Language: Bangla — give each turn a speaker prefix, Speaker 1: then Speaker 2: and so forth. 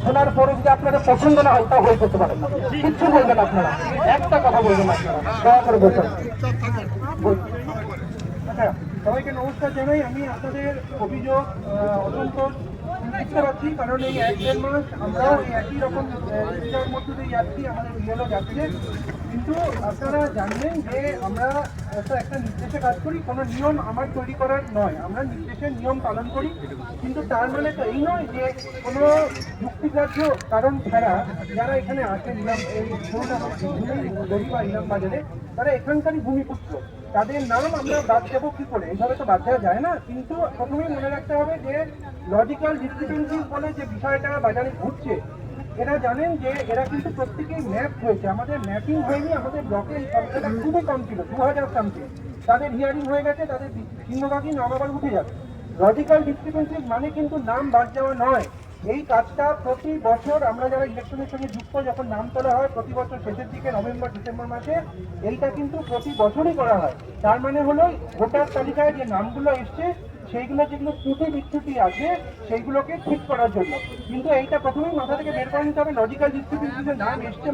Speaker 1: শোনার পরে যদি আপনাদের পছন্দ না হয় তা হয়ে করতে পারেন না, কিচ্ছু বলবেন আপনারা, একটা কথা বলবেন আপনারা, দয়া করে বলবেন। আচ্ছা, সবাইকে নমস্কার জানাই। আমি আপনাদের অভিযোগ অসন্তোষ বুঝতে পারছি, কারণ এই 1-1.5 মাস আমরাও এই একই রকম চিন্তার মধ্যে দিয়ে যাচ্ছি, আমাদের বিএলও যাচ্ছে। কিন্তু আপনারা জানবেন যে আমরা একটা নির্দেশে কাজ করি, কোনো নিয়ম আমার তৈরি করার নয়, আমরা নির্দেশের নিয়ম পালন করি। কিন্তু তার মানে তো এই নয় যে কোনো যুক্তিগ্রাহ্য কারণ ছাড়া যারা এখানে আসেন এই গড়ি বা ইলাম বাজারে, তারা এখানকারই ভূমিপুত্র, তাদের নাম আমরা বাদ দেবো কি করে? এইভাবে তো বাদ দেওয়া যায় না। কিন্তু প্রথমেই মনে রাখতে হবে যে লজিক্যাল ডিসক্রিপেন্সি বলে যে বিষয়টা বাজারে ঘুরছে, এরা জানেন যে এরা কিন্তু প্রত্যেকেই ম্যাপ হয়েছে, আমাদের ম্যাপিং হয়নি। আমাদের ব্লকে এই সংখ্যাটা খুবই কম ছিল, 2000 সামথিং। তাদের হিয়ারিং হয়ে গেছে, তাদের সিংহভাগই নাম আবার উঠে যাবে। লজিক্যাল ডিসক্রিপেন্সি মানে কিন্তু নাম বাদ দেওয়া নয়। এই কাজটা প্রতি বছর আমরা যারা ইলেকশনের সঙ্গে যুক্ত, যখন নাম তোলা হয় প্রতি বছর শেষের দিকে নভেম্বর ডিসেম্বর মাসে, এইটা কিন্তু প্রতি বছরই করা হয়। তার মানে হলো ভোটার তালিকায় যে নামগুলো এসছে সেইগুলো যেগুলো ত্রুটি বিচ্যুতি আছে সেইগুলোকে ঠিক করার জন্য। কিন্তু এইটা প্রথমেই মাথা থেকে বের করে নিতে হবে, লজিক্যাল ডিসক্রিপেন্সিতে নাম এসছে